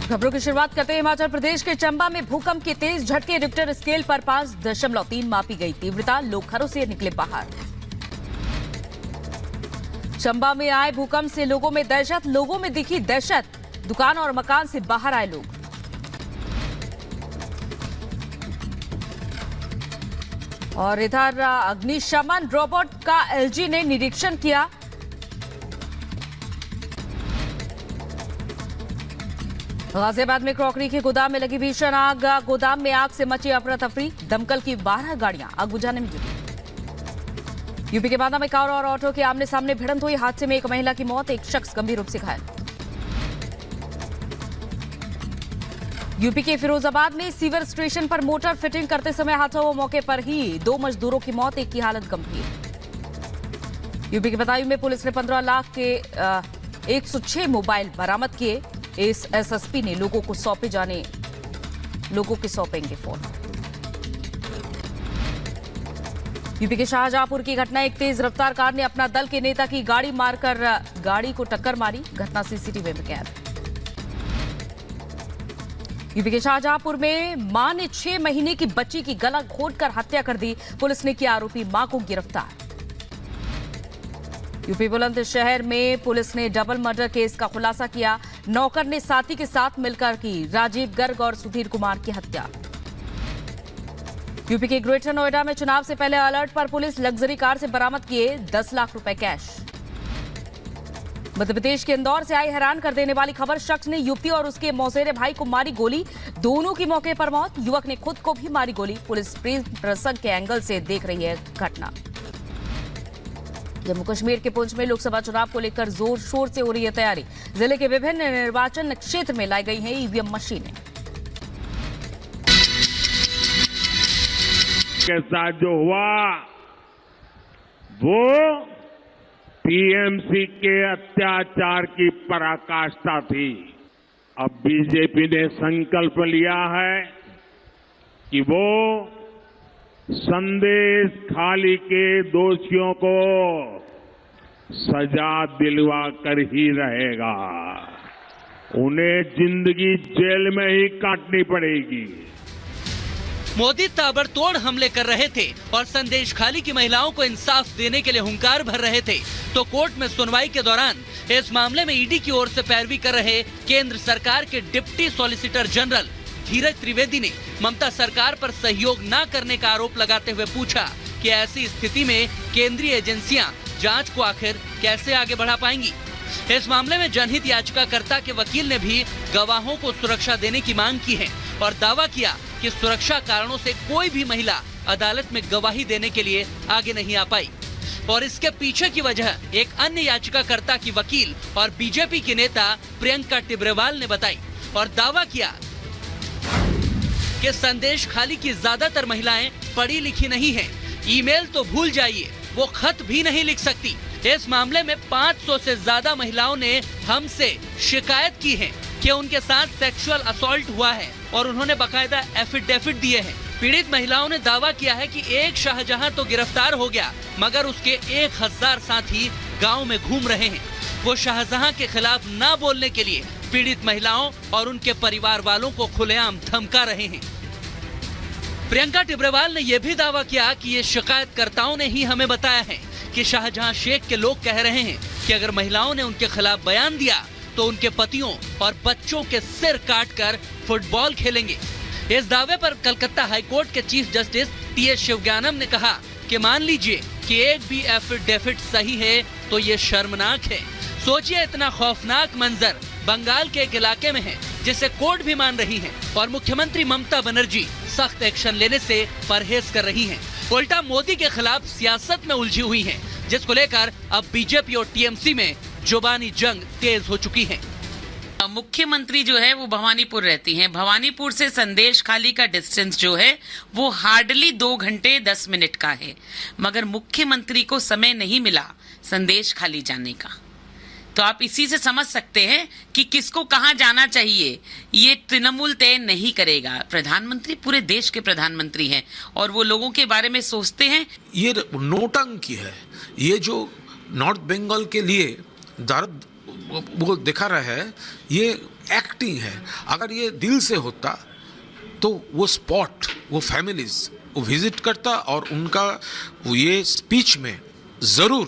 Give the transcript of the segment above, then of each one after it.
खबरों की शुरुआत करते हैं हिमाचल प्रदेश के चंबा में भूकंप के तेज झटके रिक्टर स्केल पर 5.3 मापी गई तीव्रता, लोग घरों से निकले बाहर। चंबा में आए भूकंप से लोगों में दिखी दहशत, दुकान और मकान से बाहर आए लोग। और इधर अग्निशमन रोबोट का एलजी ने निरीक्षण किया। गाजियाबाद में क्रॉकरी के गोदाम में लगी भीषण आग, गोदाम में आग से मची अफरा तफरी, दमकल की 12 गाड़ियां आग बुझाने में जुटी। यूपी के बांदा में कार और ऑटो के आमने सामने भिड़ंत हुई, हादसे में एक महिला की मौत, एक शख्स गंभीर रूप से घायल। यूपी के फिरोजाबाद में सीवर स्टेशन पर मोटर फिटिंग करते समय हादसा हुआ, मौके पर ही 2 मजदूरों की मौत, एक की हालत गंभीर। यूपी के बदायूं में पुलिस ने 15 लाख के 106 मोबाइल बरामद किए। इस एसएसपी ने लोगों को सौंपेंगे फोन। यूपी के शाहजहांपुर की घटना, एक तेज रफ्तार कार ने अपना दल के नेता की गाड़ी मारकर गाड़ी को टक्कर मारी, घटना सीसीटीवी में कैद। यूपी के शाहजहांपुर में मां ने 6 महीने की बच्ची की गला घोंटकर हत्या कर दी, पुलिस ने किया आरोपी मां को गिरफ्तार। यूपी बुलंदशहर में पुलिस ने डबल मर्डर केस का खुलासा किया, नौकर ने साथी के साथ मिलकर की राजीव गर्ग और सुधीर कुमार की हत्या। यूपी के ग्रेटर नोएडा में चुनाव से पहले अलर्ट पर पुलिस, लग्जरी कार से बरामद किए 10 लाख रुपए कैश। मध्य प्रदेश के इंदौर से आई हैरान कर देने वाली खबर, शख्स ने युवती और उसके मौसेरे भाई को मारी गोली, दोनों की मौके पर मौत, युवक ने खुद को भी मारी गोली। पुलिस प्रेम प्रसंग के एंगल से देख रही है घटना। जम्मू कश्मीर के पुंछ में लोकसभा चुनाव को लेकर जोर शोर से हो रही है तैयारी, जिले के विभिन्न निर्वाचन क्षेत्र में लाई गई हैं ईवीएम मशीनें। के साथ जो हुआ वो टीएमसी के अत्याचार की पराकाष्ठा थी। अब बीजेपी ने संकल्प लिया है कि वो संदेश खाली के दोषियों को सजा दिलवा कर ही रहेगा, उन्हें जिंदगी जेल में ही काटनी पड़ेगी। मोदी ताबड़तोड़ हमले कर रहे थे और संदेश खाली की महिलाओं को इंसाफ देने के लिए हुंकार भर रहे थे, तो कोर्ट में सुनवाई के दौरान इस मामले में ईडी की ओर से पैरवी कर रहे केंद्र सरकार के डिप्टी सॉलिसिटर जनरल धीरज त्रिवेदी ने ममता सरकार पर सहयोग न करने का आरोप लगाते हुए पूछा कि ऐसी स्थिति में केंद्रीय एजेंसियां जांच को आखिर कैसे आगे बढ़ा पाएंगी। इस मामले में जनहित याचिकाकर्ता के वकील ने भी गवाहों को सुरक्षा देने की मांग की है और दावा किया कि सुरक्षा कारणों से कोई भी महिला अदालत में गवाही देने के लिए आगे नहीं आ पाई। और इसके पीछे की वजह एक अन्य याचिकाकर्ता की वकील और बीजेपी की नेता प्रियंका टिब्रेवाल ने बताई और दावा किया कि संदेश खाली की ज्यादातर महिलाएं पढ़ी लिखी नहीं हैं। ईमेल तो भूल जाइए, वो खत भी नहीं लिख सकती। इस मामले में 500 से ज्यादा महिलाओं ने हमसे शिकायत की है कि उनके साथ सेक्सुअल असॉल्ट हुआ है और उन्होंने बकायदा एफिडेविट दिए हैं। पीड़ित महिलाओं ने दावा किया है कि एक शाहजहां तो गिरफ्तार हो गया, मगर उसके 1000 साथी गांव में घूम रहे हैं। वो शाहजहां के खिलाफ न बोलने के लिए पीड़ित महिलाओं और उनके परिवार वालों को खुलेआम धमका रहे हैं। प्रियंका टिब्रेवाल ने यह भी दावा किया कि ये शिकायतकर्ताओं ने ही हमें बताया है कि शाहजहां शेख के लोग कह रहे हैं कि अगर महिलाओं ने उनके खिलाफ बयान दिया तो उनके पतियों और बच्चों के सिर काटकर फुटबॉल खेलेंगे। इस दावे पर कलकत्ता हाईकोर्ट के चीफ जस्टिस टीएस शिवज्ञानम ने कहा कि मान लीजिए कि एक भी एफिडेविट सही है तो ये शर्मनाक है। सोचिए, इतना खौफनाक मंजर बंगाल के एक इलाके में है जिसे कोर्ट भी मान रही है और मुख्यमंत्री ममता बनर्जी सख्त एक्शन लेने से परहेज कर रही हैं। उल्टा मोदी के खिलाफ सियासत में उलझी हुई हैं, जिसको लेकर अब बीजेपी और टीएमसी में जुबानी जंग तेज हो चुकी है। मुख्यमंत्री जो है वो भवानीपुर रहती हैं। भवानीपुर से संदेश खाली का डिस्टेंस जो है वो हार्डली 2 घंटे 10 मिनट का है, मगर मुख्यमंत्री को समय नहीं मिला संदेश खाली जाने का। तो आप इसी से समझ सकते हैं कि किसको कहां जाना चाहिए, ये तृणमूल तय नहीं करेगा। प्रधानमंत्री पूरे देश के प्रधानमंत्री हैं और वो लोगों के बारे में सोचते हैं। ये नोटंकी है, ये जो नॉर्थ बंगाल के लिए दर्द वो दिखा रहा है, ये एक्टिंग है। अगर ये दिल से होता तो वो स्पॉट, वो फैमिलीज वो विजिट करता और उनका ये स्पीच में जरूर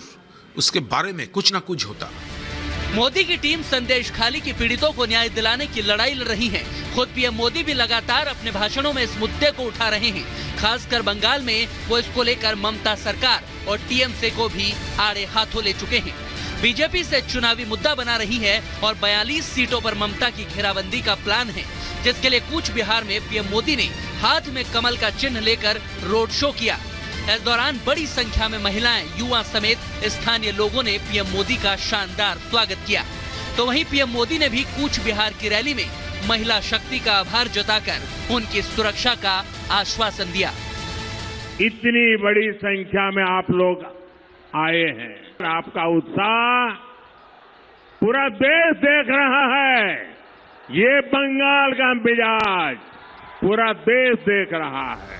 उसके बारे में कुछ ना कुछ होता। मोदी की टीम संदेश खाली की पीड़ितों को न्याय दिलाने की लड़ाई लड़ रही है। खुद पीएम मोदी भी लगातार अपने भाषणों में इस मुद्दे को उठा रहे हैं। खासकर बंगाल में वो इसको लेकर ममता सरकार और टीएमसी को भी आड़े हाथों ले चुके हैं। बीजेपी से चुनावी मुद्दा बना रही है और 42 सीटों पर ममता की घेराबंदी का प्लान है, जिसके लिए कूच बिहार में पीएम मोदी ने हाथ में कमल का चिन्ह लेकर रोड शो किया। इस दौरान बड़ी संख्या में महिलाएं, युवा समेत स्थानीय लोगों ने पीएम मोदी का शानदार स्वागत किया। तो वहीं पीएम मोदी ने भी कूच बिहार की रैली में महिला शक्ति का आभार जताकर उनकी सुरक्षा का आश्वासन दिया। इतनी बड़ी संख्या में आप लोग आए हैं, आपका उत्साह पूरा देश देख रहा है। ये बंगाल का मिजाज पूरा देश देख रहा है।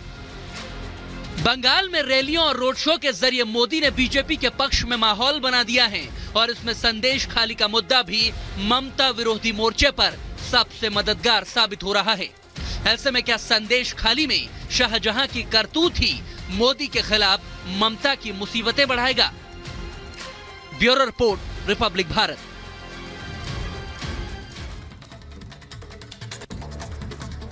बंगाल में रैलियों और रोड शो के जरिए मोदी ने बीजेपी के पक्ष में माहौल बना दिया है और इसमें संदेश खाली का मुद्दा भी ममता विरोधी मोर्चे पर सबसे मददगार साबित हो रहा है। ऐसे में क्या संदेश खाली में शाहजहां की करतूत ही मोदी के खिलाफ ममता की मुसीबतें बढ़ाएगा? Bureau report, Republic Bharat.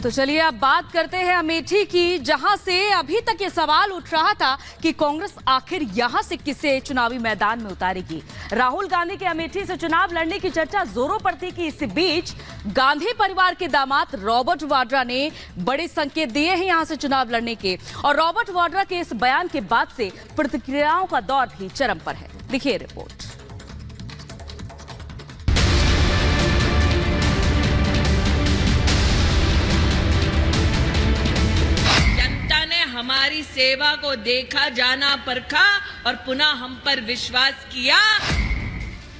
तो चलिए अब बात करते हैं अमेठी की, जहां से अभी तक ये सवाल उठ रहा था कि कांग्रेस आखिर यहां से किसे चुनावी मैदान में उतारेगी। राहुल गांधी के अमेठी से चुनाव लड़ने की चर्चा जोरों पर थी कि इसी बीच गांधी परिवार के दामाद रॉबर्ट वाड्रा ने बड़े संकेत दिए हैं यहां से चुनाव लड़ने के, और रॉबर्ट वाड्रा के इस बयान के बाद से प्रतिक्रियाओं का दौर भी चरम पर है। देखिए रिपोर्ट। हमारी सेवा को देखा, जाना, परखा और पुनः हम पर विश्वास किया।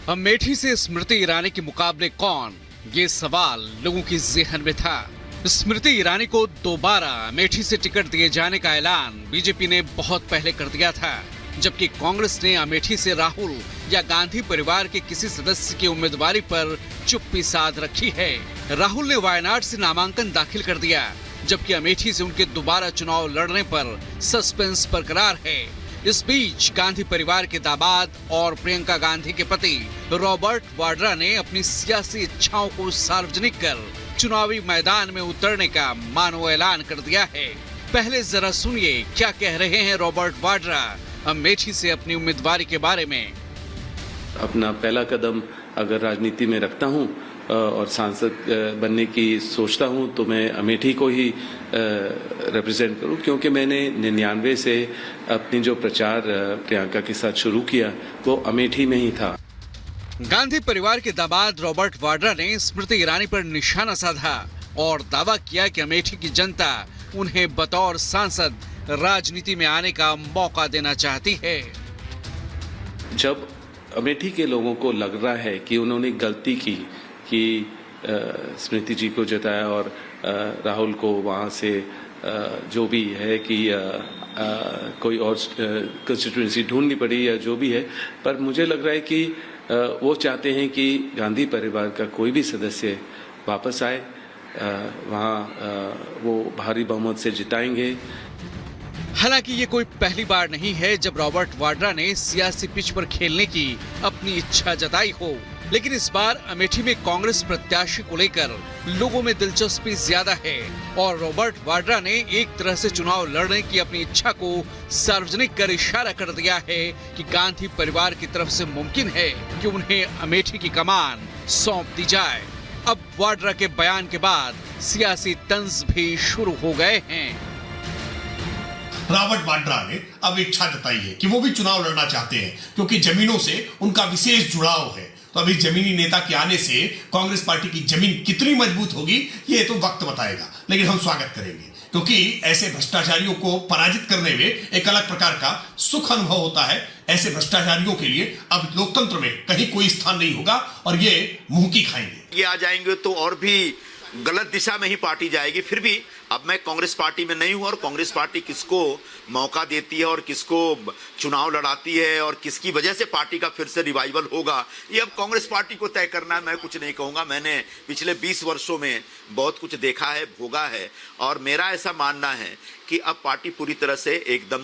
अमेठी से स्मृति ईरानी के मुकाबले कौन, ये सवाल लोगों की जेहन में था। स्मृति ईरानी को दोबारा अमेठी से टिकट दिए जाने का ऐलान बीजेपी ने बहुत पहले कर दिया था, जबकि कांग्रेस ने अमेठी से राहुल या गांधी परिवार के किसी सदस्य की उम्मीदवारी पर चुप्पी साध रखी है। राहुल ने वायनाड से नामांकन दाखिल कर दिया, जबकि अमेठी से उनके दोबारा चुनाव लड़ने पर सस्पेंस बरकरार है। इस बीच गांधी परिवार के दामाद और प्रियंका गांधी के पति रॉबर्ट वाड्रा ने अपनी सियासी इच्छाओं को सार्वजनिक कर चुनावी मैदान में उतरने का मानो ऐलान कर दिया है। पहले जरा सुनिए क्या कह रहे हैं रॉबर्ट वाड्रा अमेठी से अपनी उम्मीदवारी के बारे में। अपना पहला कदम अगर राजनीति में रखता हूं और सांसद बनने की सोचता हूं तो मैं अमेठी को ही रिप्रेजेंट करूं, क्योंकि मैंने 99 से अपनी जो प्रचार प्रियंका के साथ शुरू किया वो अमेठी में ही था। गांधी परिवार के दामाद रॉबर्ट वाड्रा ने स्मृति ईरानी पर निशाना साधा और दावा किया कि अमेठी की जनता उन्हें बतौर सांसद राजनीति में आने का मौका देना चाहती है। जब अमेठी के लोगों को लग रहा है कि उन्होंने गलती की कि स्मृति जी को जिताया और राहुल को वहाँ से जो भी है कि कोई और कंस्टिट्यूएंसी ढूंढनी पड़ी या जो भी है, पर मुझे लग रहा है कि वो चाहते हैं कि गांधी परिवार का कोई भी सदस्य वापस आए, वहाँ वो भारी बहुमत से जिताएंगे। हालांकि ये कोई पहली बार नहीं है जब रॉबर्ट वाड्रा ने सियासी पिच पर खेलने की अपनी इच्छा जताई हो, लेकिन इस बार अमेठी में कांग्रेस प्रत्याशी को लेकर लोगों में दिलचस्पी ज्यादा है और रॉबर्ट वाड्रा ने एक तरह से चुनाव लड़ने की अपनी इच्छा को सार्वजनिक कर इशारा कर दिया है कि गांधी परिवार की तरफ से मुमकिन है कि उन्हें अमेठी की कमान सौंप दी जाए। अब वाड्रा के बयान के बाद सियासी तंज भी शुरू हो गए हैं। रॉबर्ट वाड्रा ने अब इच्छा जताई है कि वो भी चुनाव लड़ना चाहते हैं, क्योंकि जमीनों से उनका विशेष जुड़ाव है। तो अभी जमीनी नेता के आने से कांग्रेस पार्टी की जमीन कितनी मजबूत होगी ये तो वक्त बताएगा, लेकिन हम स्वागत करेंगे, क्योंकि ऐसे भ्रष्टाचारियों को पराजित करने में एक अलग प्रकार का सुख अनुभव होता है। ऐसे भ्रष्टाचारियों के लिए अब लोकतंत्र में कहीं कोई स्थान नहीं होगा और ये मुंह की खाएंगे। ये आ जाएंगे तो और भी गलत दिशा में ही पार्टी जाएगी। फिर भी अब मैं कांग्रेस पार्टी में नहीं हूं और कांग्रेस पार्टी किसको मौका देती है और किसको चुनाव लड़ाती है और किसकी वजह से पार्टी का फिर से रिवाइवल होगा, ये अब कांग्रेस पार्टी को तय करना है। मैं कुछ नहीं कहूंगा। मैंने पिछले 20 वर्षों में बहुत कुछ देखा है, भोगा है और मेरा ऐसा मानना है कि अब पार्टी पूरी तरह से एकदम